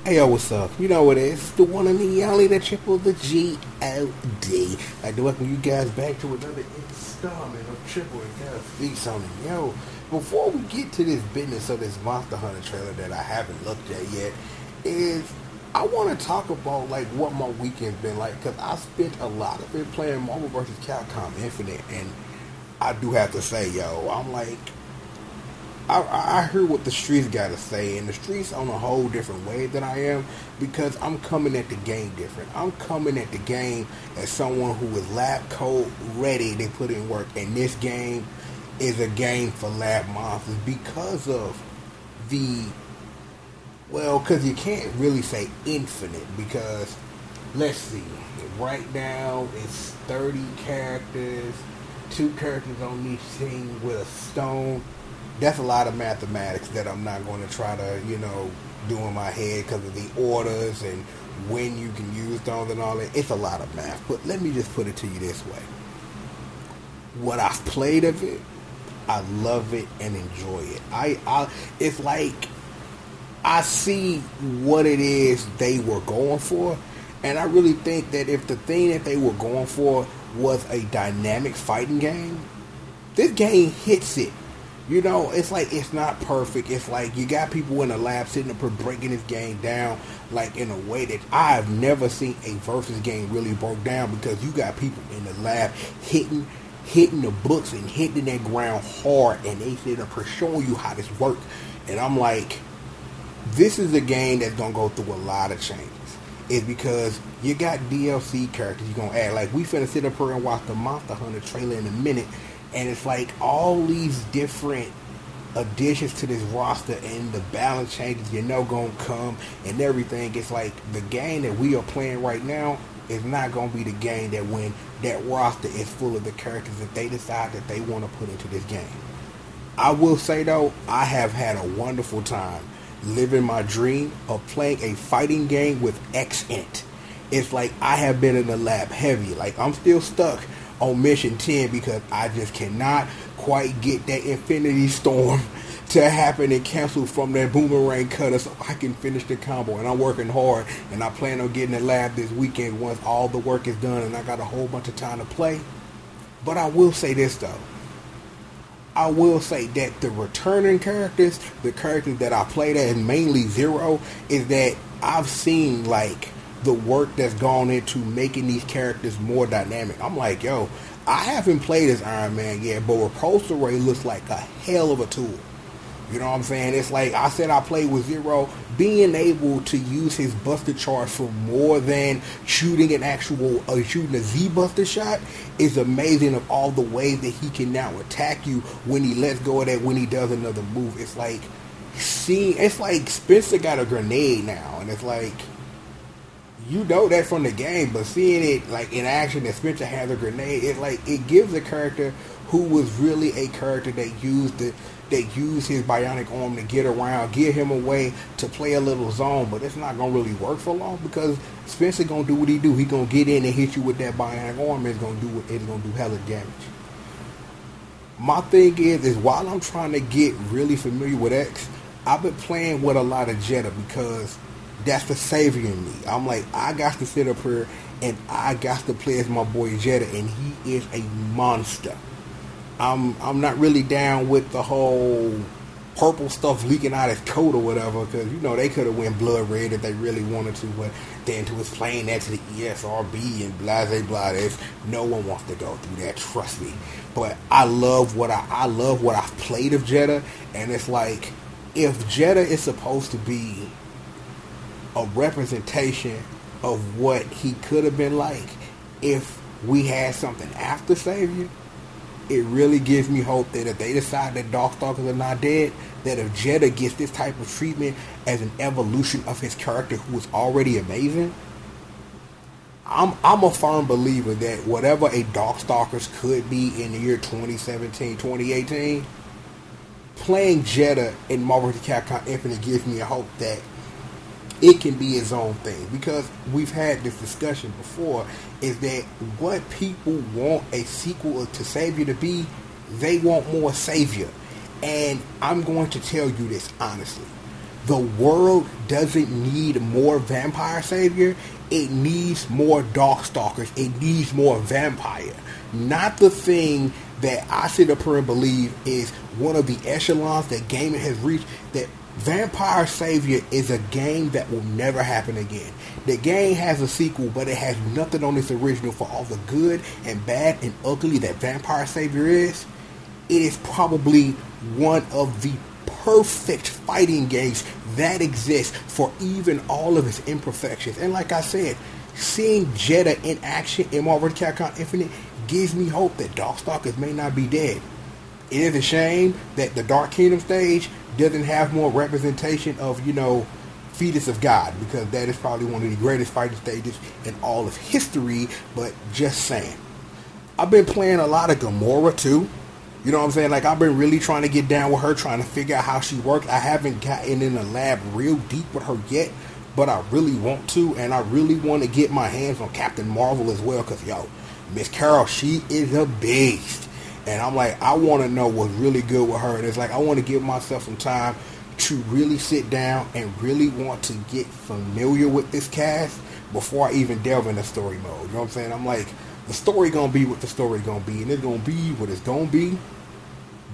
Hey yo, what's up? You know what it is? The one and the only, the triple, the G.O.D. I'd like to welcome you guys back to another installment of Triple and Gas Feast on it. Yo, before we get to this business of this Monster Hunter trailer that I haven't looked at yet, is I want to talk about like what my weekend's been like, because I spent a lot of it playing Marvel vs. Capcom Infinite, and I do have to say, yo, I'm like, I heard what the streets got to say, and the streets on a whole different way than I am, because I'm coming at the game different. I'm coming at the game as someone who is lab code ready to put in work, and this game is a game for lab monsters because of because you can't really say infinite, because let's see, right now it's 30 characters, 2 characters on each team with a stone. That's a lot of mathematics that I'm not going to try to, do in my head because of the orders and when you can use those and all that. It's a lot of math. But let me just put it to you this way. What I've played of it, I love it and enjoy it. It's like I see what it is they were going for, and I really think that if the thing that they were going for was a dynamic fighting game, this game hits it. It's like it's not perfect. It's like you got people in the lab sitting up here breaking this game down like in a way that I've never seen a versus game really broke down, because you got people in the lab hitting the books and hitting that ground hard, and they sit up here showing you how this works. And I'm like, this is a game that's gonna go through a lot of changes. It's because you got DLC characters you're gonna add. Like, we finna sit up here and watch the Monster Hunter trailer in a minute, and it's like all these different additions to this roster, and the balance changes gonna come and everything. It's like the game that we are playing right now is not gonna be the game that when that roster is full of the characters that they decide that they want to put into this game. I will say though, I have had a wonderful time living my dream of playing a fighting game with X-Int. It's like I have been in the lab heavy. Like, I'm still stuck on mission 10 because I just cannot quite get that Infinity Storm to happen and cancel from that boomerang cutter so I can finish the combo. And I'm working hard, and I plan on getting the lab this weekend once all the work is done and I got a whole bunch of time to play. But I will say this though. I will say that the returning characters, the characters that I played as, mainly Zero, is that I've seen like the work that's gone into making these characters more dynamic. I'm like, yo, I haven't played as Iron Man yet, but Repulsor Ray looks like a hell of a tool. You know what I'm saying? It's like I said, I played with Zero. Being able to use his Buster charge for more than shooting shooting a Z Buster shot is amazing, of all the ways that he can now attack you when he lets go of that, when he does another move. It's like Spencer got a grenade now, and it's like, you know that from the game, but seeing it like in action that Spencer has a grenade, it gives a character who was really a character that used his bionic arm to get around, give him a way to play a little zone, but it's not gonna really work for long, because Spencer gonna do what he do. He gonna get in and hit you with that bionic arm, and it's gonna do hella damage. My thing is while I'm trying to get really familiar with X, I've been playing with a lot of Jetta, because that's the savior in me. I'm like, I got to sit up here and I got to play as my boy Jetta, and he is a monster. I'm not really down with the whole purple stuff leaking out his coat or whatever, because they could have went blood red if they really wanted to, but then to explain that to the ESRB and blah blah blah, no one wants to go through that, trust me. But I love what I've played of Jetta, and it's like, if Jetta is supposed to be a representation of what he could have been like if we had something after Savior, it really gives me hope that if they decide that Darkstalkers are not dead, that if Jetta gets this type of treatment as an evolution of his character, who is already amazing, I'm a firm believer that whatever a Darkstalkers could be in the year 2017, 2018, playing Jetta in Marvel vs. Capcom Infinite gives me a hope that it can be its own thing. Because we've had this discussion before, is that what people want a sequel to Savior to be, they want more Savior. And I'm going to tell you this honestly. The world doesn't need more vampire savior. It needs more Darkstalkers. It needs more vampire. Not the thing that I sit up here and believe is one of the echelons that gaming has reached, that Vampire Savior is a game that will never happen again. The game has a sequel, but it has nothing on its original. For all the good and bad and ugly that Vampire Savior is, it is probably one of the perfect fighting games that exists for even all of its imperfections. And like I said, seeing Jetta in action in Marvel vs. Capcom Infinite gives me hope that Darkstalkers may not be dead. It is a shame that the Dark Kingdom stage doesn't have more representation of, Fetus of God, because that is probably one of the greatest fighting stages in all of history, but just saying. I've been playing a lot of Gamora too. You know what I'm saying? Like, I've been really trying to get down with her, trying to figure out how she works. I haven't gotten in the lab real deep with her yet, but I really want to, and I really want to get my hands on Captain Marvel as well, because, Miss Carol, she is a beast. And I'm like, I want to know what's really good with her. And it's like, I want to give myself some time to really sit down and really want to get familiar with this cast before I even delve into story mode. You know what I'm saying? I'm like, the story gonna be what the story gonna be, and it's gonna be what it's gonna be.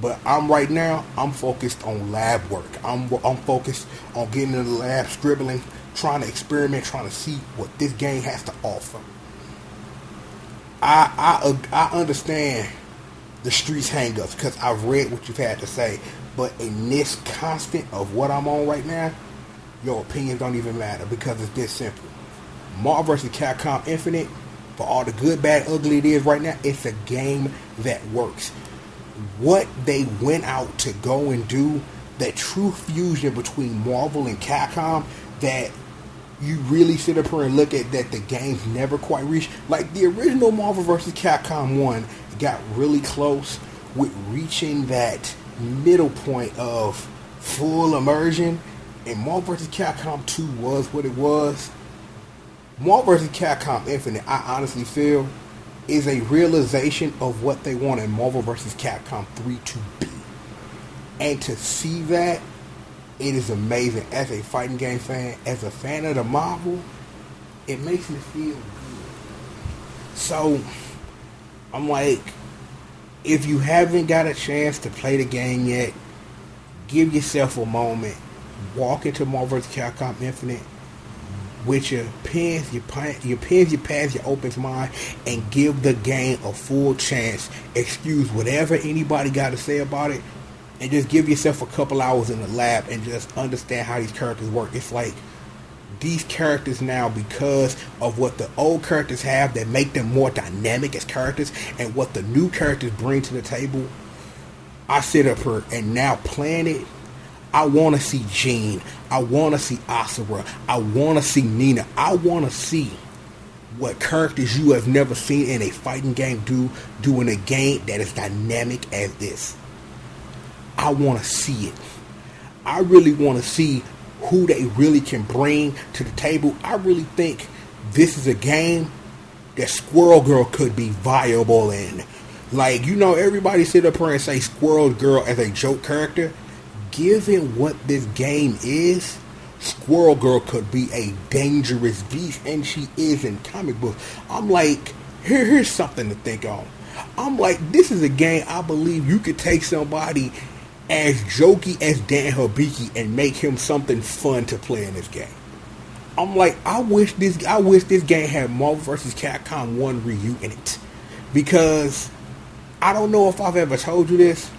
But I'm focused on lab work. I'm focused on getting in the lab, scribbling, trying to experiment, trying to see what this game has to offer. I understand the streets hang-ups because I've read what you've had to say, but in this constant of what I'm on right now, your opinions don't even matter because it's this simple. Marvel vs. Capcom Infinite, for all the good, bad, ugly it is right now, it's a game that works. What they went out to go and do, that true fusion between Marvel and Capcom, that you really sit up here and look at that the games never quite reached. Like the original Marvel vs. Capcom 1 got really close with reaching that middle point of full immersion, and Marvel vs. Capcom 2 was what it was. Marvel vs. Capcom Infinite, I honestly feel, is a realization of what they wanted Marvel vs. Capcom 3 to be. And to see that, it is amazing. As a fighting game fan, as a fan of the Marvel, it makes me feel good. So, I'm like, if you haven't got a chance to play the game yet, give yourself a moment. Walk into Marvel vs. Capcom Infinite with your pens, your pads, your open mind, and give the game a full chance. Excuse whatever anybody got to say about it, and just give yourself a couple hours in the lab and just understand how these characters work. It's like these characters now, because of what the old characters have that make them more dynamic as characters, and what the new characters bring to the table, I sit up here and now playing it. I want to see Jean. I want to see Asura. I want to see Nina. I want to see what characters you have never seen in a fighting game do in a game that is dynamic as this. I want to see it. I really want to see who they really can bring to the table. I really think this is a game that Squirrel Girl could be viable in. Like, everybody sit up here and say Squirrel Girl as a joke character. Given what this game is, Squirrel Girl could be a dangerous beast, and she is in comic books. I'm like, here's something to think on. I'm like, this is a game I believe you could take somebody as jokey as Dan Hibiki and make him something fun to play in this game. I'm like, I wish this game had Marvel vs. Capcom 1 Ryu in it, because I don't know if I've ever told you this.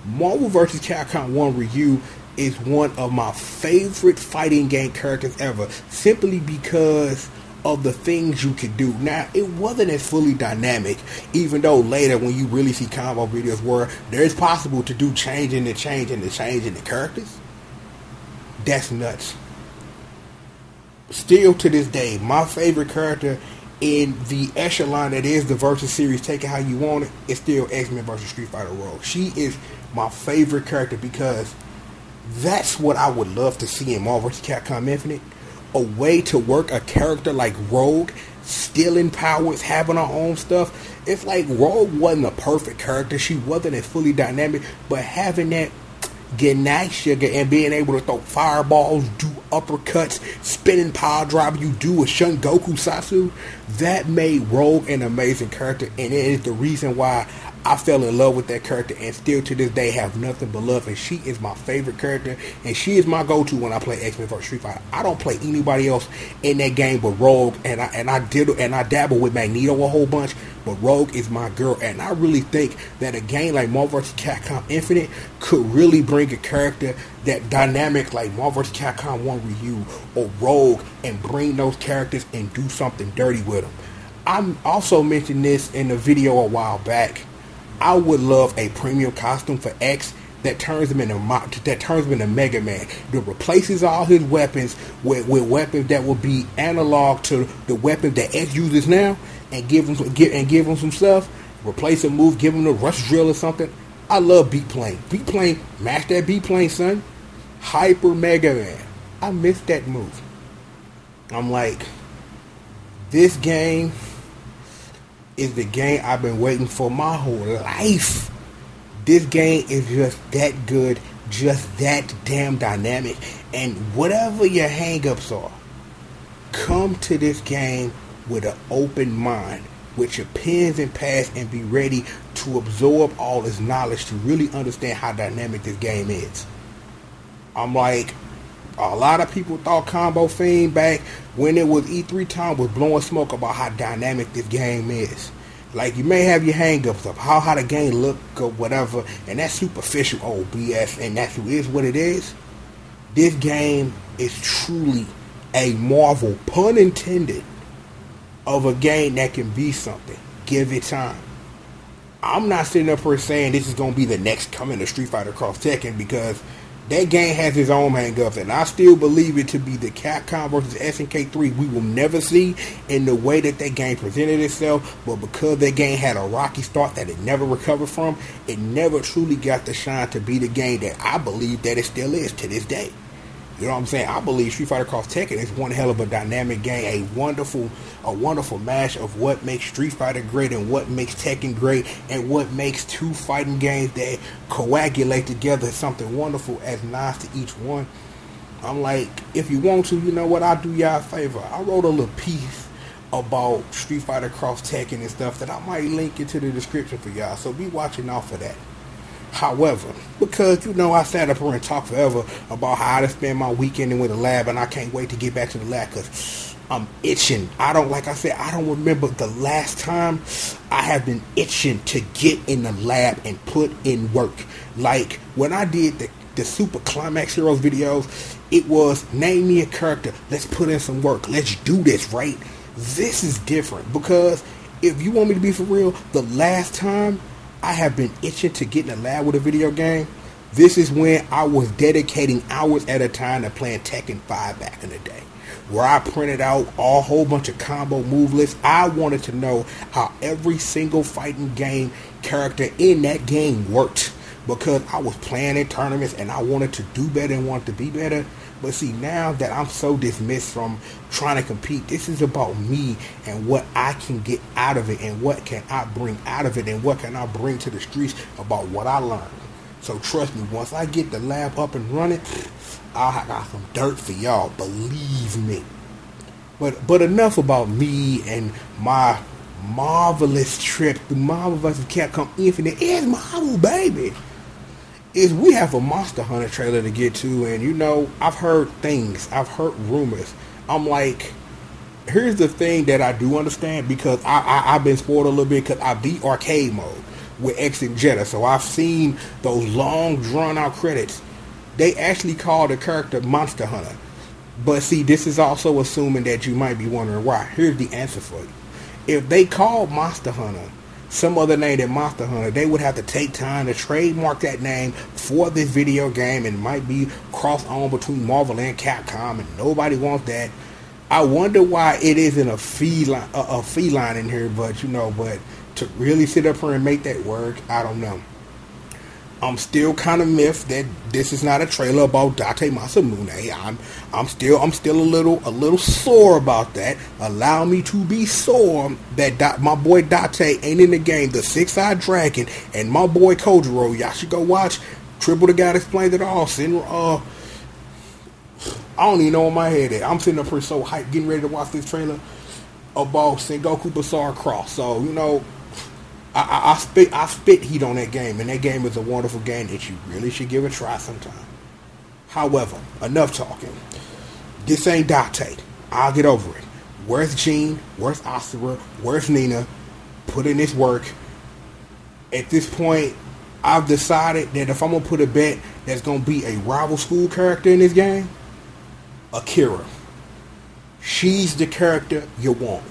Marvel vs. Capcom 1 Ryu is one of my favorite fighting game characters ever, simply because of the things you could do. Now, it wasn't as fully dynamic, even though later when you really see combo videos where there's possible to do changing the characters, that's nuts. Still to this day, my favorite character in the echelon that is the Versus series, take it how you want it, is still X-Men vs. Street Fighter Rogue. She is my favorite character because that's what I would love to see in Marvel vs. Capcom Infinite. A way to work a character like Rogue, stealing powers, having her own stuff. It's like Rogue wasn't a perfect character. She wasn't as fully dynamic, but having that, getting that sugar and being able to throw fireballs, do uppercuts, spinning power drive, you do a Shun Goku Satsu, that made Rogue an amazing character, and it is the reason why I fell in love with that character, and still to this day have nothing but love. And she is my favorite character, and she is my go-to when I play X-Men vs Street Fighter. I don't play anybody else in that game but Rogue, and I dabble with Magneto a whole bunch, but Rogue is my girl. And I really think that a game like Marvel vs Capcom Infinite could really bring a character that dynamic like Marvel vs Capcom 1 Ryu or Rogue, and bring those characters and do something dirty with them. I also mentioned this in a video a while back. I would love a premium costume for X that turns him into Mega Man, that replaces all his weapons with weapons that will be analog to the weapons that X uses now, and give him some stuff. Replace a move, give him a rush drill or something. I love Beat Plane. Beat Plane, match that Beat Plane, son. Hyper Mega Man. I miss that move. I'm like, this game is the game I've been waiting for my whole life. This game is just that good, just that damn dynamic. And whatever your hang-ups are, come to this game with an open mind, with your pens and pads, and be ready to absorb all this knowledge to really understand how dynamic this game is. I'm like, a lot of people thought Combo Fiend back when it was E3 time was blowing smoke about how dynamic this game is. Like, you may have your hang-ups of how the game look or whatever, and that's superficial old BS, and that is what it is. This game is truly a marvel, pun intended, of a game that can be something. Give it time. I'm not sitting up here saying this is going to be the next coming of Street Fighter Cross Tekken, because that game has its own hang-ups, and I still believe it to be the Capcom versus SNK 3 we will never see in the way that game presented itself. But because that game had a rocky start that it never recovered from, it never truly got the shine to be the game that I believe that it still is to this day. You know what I'm saying? I believe Street Fighter Cross Tekken is one hell of a dynamic game, a wonderful mash of what makes Street Fighter great and what makes Tekken great, and what makes two fighting games that coagulate together something wonderful as nice to each one. I'm like, if you want to, you know what, I'll do y'all a favor. I wrote a little piece about Street Fighter Cross Tekken and stuff that I might link into the description for y'all, so be watching out for that. However, because, you know, I sat up here and talked forever about how I spend my weekend with the lab, and I can't wait to get back to the lab because I'm itching. I don't remember the last time I have been itching to get in the lab and put in work. Like, when I did the Super Climax Heroes videos, it was, name me a character, let's put in some work, let's do this, right? This is different, because if you want me to be for real, the last time I have been itching to get in the lab with a video game, this is when I was dedicating hours at a time to playing Tekken 5 back in the day, where I printed out a whole bunch of combo move lists. I wanted to know how every single fighting game character in that game worked, because I was playing in tournaments and I wanted to do better and wanted to be better. But see, now that I'm so dismissed from trying to compete, this is about me and what I can get out of it, and what can I bring out of it, and what can I bring to the streets about what I learned. So trust me, once I get the lab up and running, I got some dirt for y'all, believe me. But enough about me and my marvelous trip through Marvel vs. Capcom Infinite. It's Marvel, baby. We have a Monster Hunter trailer to get to, and you know, I've heard things, I've heard rumors. I'm like, here's the thing that I do understand, because I've been spoiled a little bit, because I beat arcade mode with X and Jetta, so I've seen those long drawn out credits. They actually call the character Monster Hunter. But see, this is also assuming that you might be wondering why. Here's the answer for you. If they called Monster Hunter some other name than Monster Hunter, they would have to take time to trademark that name for this video game, and might be crossed on between Marvel and Capcom, and nobody wants that. I wonder why it isn't a feline in here, but you know, but to really sit up here and make that work, I don't know. I'm still kind of miffed that this is not a trailer about Date Masamune. I'm still a little sore about that. Allow me to be sore that my boy Date ain't in the game. The Six-Eyed Dragon and my boy Kojiro, y'all should go watch Triple the guy that explained it all. I don't even know where my head at. I'm sitting up here so hyped, getting ready to watch this trailer about Sengoku Basara Cross. So, you know, I spit heat on that game, and that game is a wonderful game that you really should give a try sometime. However, enough talking. This ain't Date. I'll get over it. Where's Jean? Where's Asura? Where's Nina? Put in this work. At this point, I've decided that if I'm going to put a bet that's going to be a rival school character in this game, Akira. She's the character you want.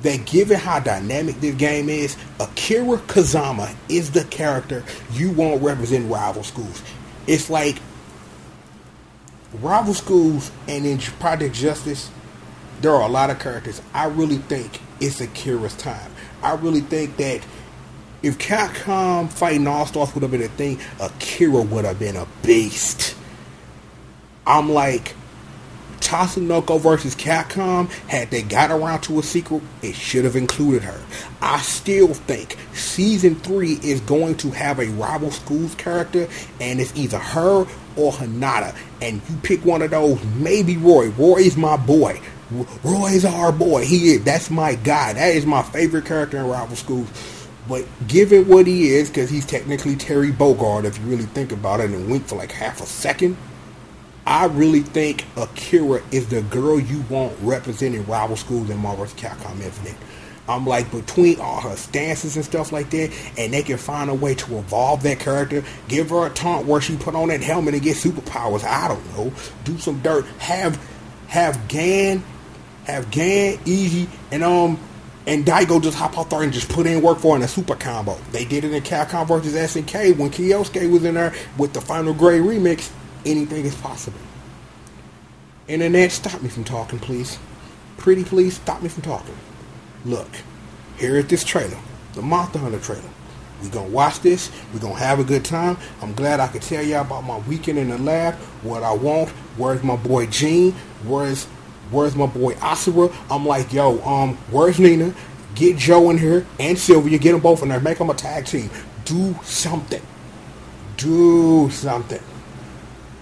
That given how dynamic this game is, Akira Kazama is the character you want represent rival schools. It's like rival schools and in Project Justice, there are a lot of characters. I really think it's Akira's time. I really think that if Capcom fighting All-Stars would have been a thing, Akira would have been a beast. I'm like, Tatsunoko versus Capcom, had they got around to a sequel, it should have included her. I still think Season 3 is going to have a rival schools character, and it's either her or Hinata. And you pick one of those, maybe Roy. Roy is my boy. Roy's our boy. He is. That's my guy. That is my favorite character in rival schools. But given what he is, because he's technically Terry Bogard, if you really think about it, and wink for like half a second, I really think Akira is the girl you want representing rival schools in Marvel vs. Capcom Infinite. I'm like, between all her stances and stuff like that, and they can find a way to evolve that character, give her a taunt where she put on that helmet and get superpowers. I don't know. Do some dirt. Have Gan, Easy, and Daigo just hop out there and just put in work for her in a super combo. They did it in Capcom vs. SNK when Kyosuke was in there with the Final Grade remix. Anything is possible. Internet, stop me from talking, please. Pretty please, stop me from talking. Look, here is this trailer, the Monster Hunter trailer. We're going to watch this. We're going to have a good time. I'm glad I could tell y'all about my weekend in the lab, what I want. Where's my boy Gene? Where's my boy Asura? I'm like, yo, where's Nina? Get Joe in here and Sylvia. Get them both in there. Make them a tag team. Do something. Do something.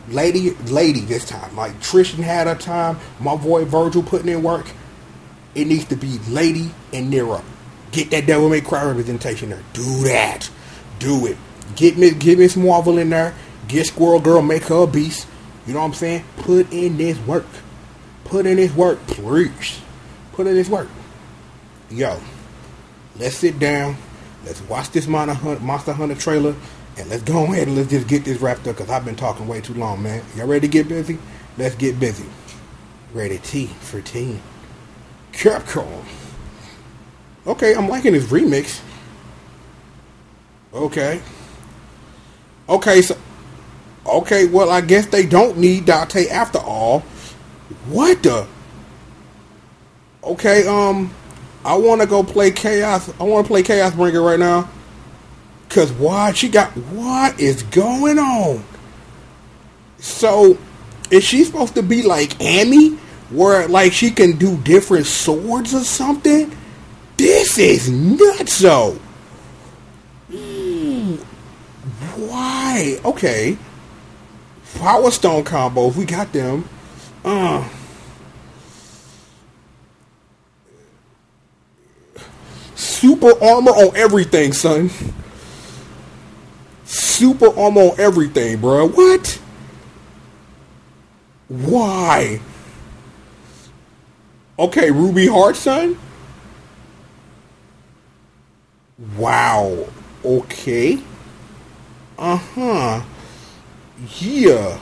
Lady this time. Like Tristan had her time. My boy Virgil putting in work. It needs to be Lady and Nero. Get that Devil May Cry representation there. Do that. Do it. Get Miss Marvel in there. Get Squirrel Girl, make her a beast. You know what I'm saying? Put in this work. Put in this work, please. Put in this work. Yo, let's sit down. Let's watch this Monster Hunter trailer. And let's go ahead and let's just get this wrapped up because I've been talking way too long, man. Y'all ready to get busy? Let's get busy. Ready T for team. Capcom. Okay, I'm liking this remix. Okay, well, I guess they don't need Date after all. What the? Okay, I want to go play Chaos. I want to play Chaos Bringer right now. Cause what is going on? So, is she supposed to be like Amy? Where like she can do different swords or something? This is nutso. Why? Okay. Power Stone combos, we got them. Super armor on everything, son. Super armor on everything, bro. What? Why? Okay, Ruby Heart, son. Wow. Okay. Yeah.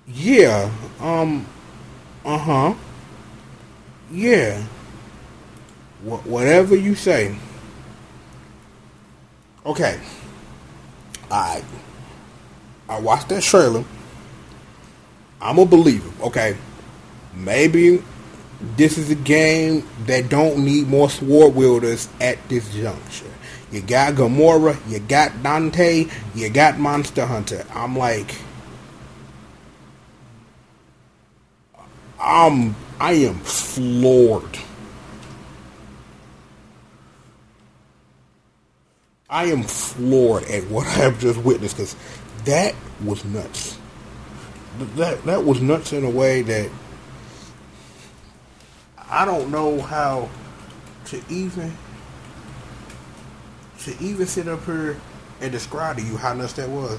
Yeah. Yeah. Whatever you say. Okay. I watched that trailer. I'm a believer. Okay. Maybe this is a game that don't need more sword wielders at this juncture. You got Gamora, you got Dante, you got Monster Hunter. I'm like, I am floored. I am floored at what I have just witnessed because that was nuts. That was nuts in a way that I don't know how to even sit up here and describe to you how nuts that was.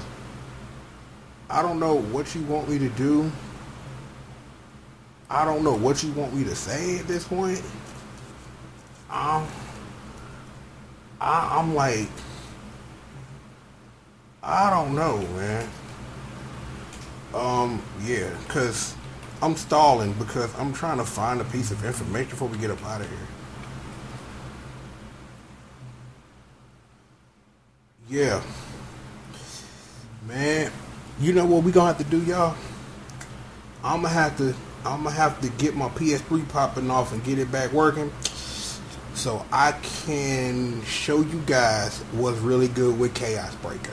I don't know what you want me to do. I don't know what you want me to say at this point. I'm like, I don't know, man. Yeah, because I'm stalling because I'm trying to find a piece of information before we get up out of here. Yeah. Man, you know what we gonna have to do, y'all? I'm gonna have to get my PS3 popping off and get it back working so I can show you guys what's really good with Chaos Breaker.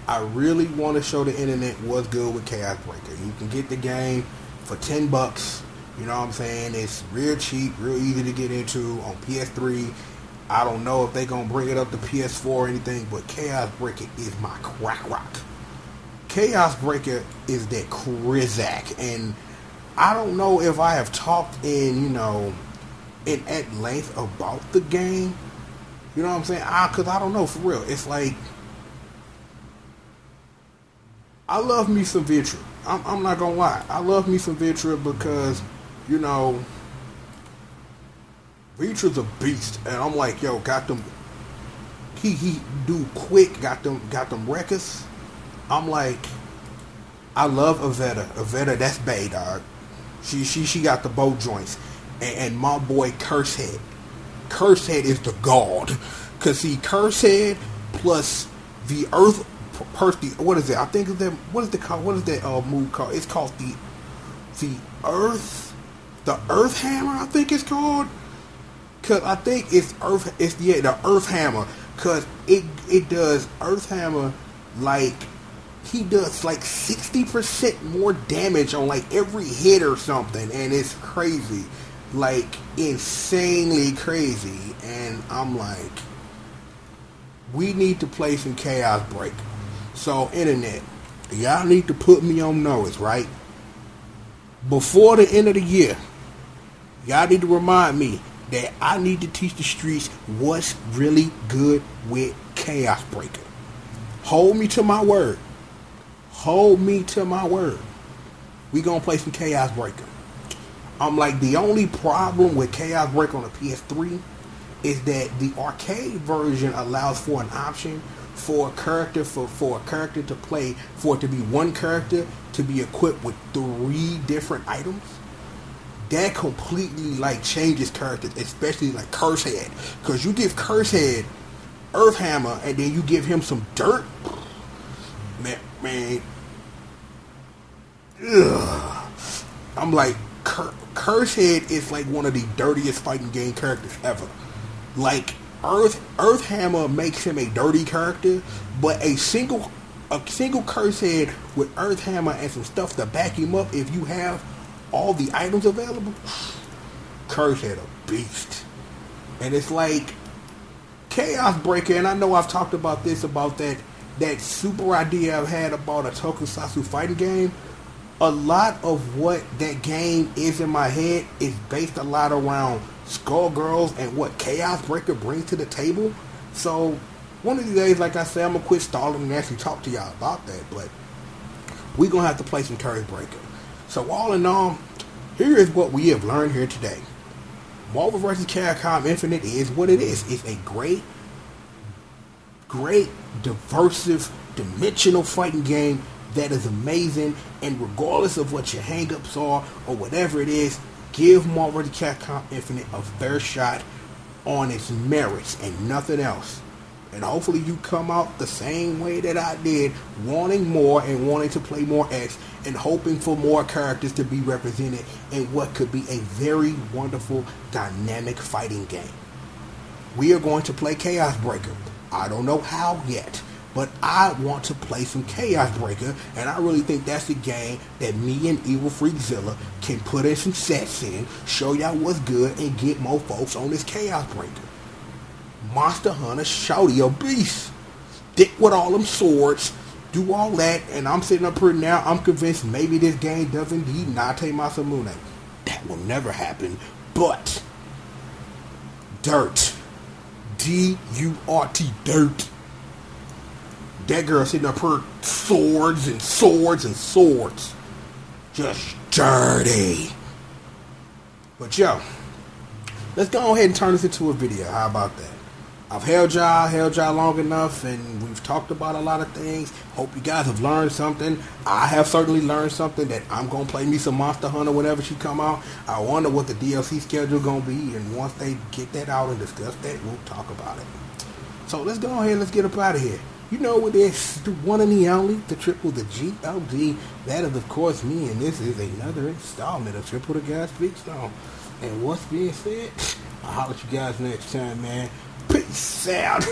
I really want to show the internet what's good with Chaos Breaker. You can get the game for $10. You know what I'm saying? It's real cheap, real easy to get into on PS3. I don't know if they're going to bring it up to PS4 or anything, but Chaos Breaker is my crack rock. Chaos Breaker is that Krizak, and I don't know if I have talked in at length about the game. You know what I'm saying? Because I don't know, for real. It's like, I love me some Vitra. I'm not going to lie. I love me some Vitra because, Vitra's a beast. And I'm like, yo, got them. He do quick. Got them records. I'm like, I love Avetta. Avetta, that's bae, dog. She got the bow joints. And my boy Cursehead. Cursehead is the god. Cause see, Cursehead plus the Earth, what is it? I think that what is it called? What is that move called? It's called the Earth Hammer. I think it's called. Cause I think it's the Earth Hammer. Cause it does Earth Hammer like. He does like 60% more damage on like every hit or something, and it's crazy, like insanely crazy. And I'm like, we need to play some Chaos Breaker. So internet, y'all need to put me on notice, right? Before the end of the year, y'all need to remind me that I need to teach the streets what's really good with Chaos Breaker. Hold me to my word. Hold me to my word. We gonna play some Chaos Breaker. I'm like, the only problem with Chaos Breaker on the PS3 is that the arcade version allows for an option for a character for a character to play, for it to be one character to be equipped with 3 different items. That completely like changes characters, especially like Cursehead. Cause you give Cursehead Earth Hammer and then you give him some dirt. Man, ugh. I'm like, Cursehead is like one of the dirtiest fighting game characters ever. Like, Earth Hammer makes him a dirty character, but a single Cursehead with Earth Hammer and some stuff to back him up, if you have all the items available, Cursehead a beast. And it's like Chaos Breaker, and I know I've talked about this, about that super idea I've had about a tokusatsu fighting game. A lot of what that game is in my head is based a lot around Skullgirls and what Chaos Breaker brings to the table. So one of these days, like I said, I'm gonna quit stalling and actually talk to y'all about that. But we're gonna have to play some Chaos Breaker. So all in all, here is what we have learned here today. Marvel vs. Capcom Infinite is what it is. It's a great, diversive, dimensional fighting game that is amazing, and regardless of what your hang-ups are or whatever it is, give Marvel vs. Capcom Infinite a fair shot on its merits and nothing else. And hopefully you come out the same way that I did, wanting more and wanting to play more X and hoping for more characters to be represented in what could be a very wonderful, dynamic fighting game. We are going to play Chaos Breaker. I don't know how yet, but I want to play some Chaos Breaker, and I really think that's the game that me and Evil Freakzilla can put in some sets in, show y'all what's good, and get more folks on this Chaos Breaker. Monster Hunter Shouty, a beast. Stick with all them swords. Do all that. And I'm sitting up here now. I'm convinced maybe this game does indeed Nate Masamune. That will never happen. But dirt. D-U-R-T. Dirt. That girl sitting up here, swords and swords and swords. Just dirty. But yo, let's go ahead and turn this into a video. How about that? I've held y'all long enough, and we've talked about a lot of things. Hope you guys have learned something. I have certainly learned something that I'm going to play me some Monster Hunter whenever she come out. I wonder what the DLC schedule going to be, and once they get that out and discuss that, we'll talk about it. So let's go ahead and let's get up out of here. You know what is the one and the only, the triple, the G.O.D. That is, of course, me, and this is another installment of Triple the Guy Speaks On. And what's being said, I'll holler at you guys next time, man. Peace out.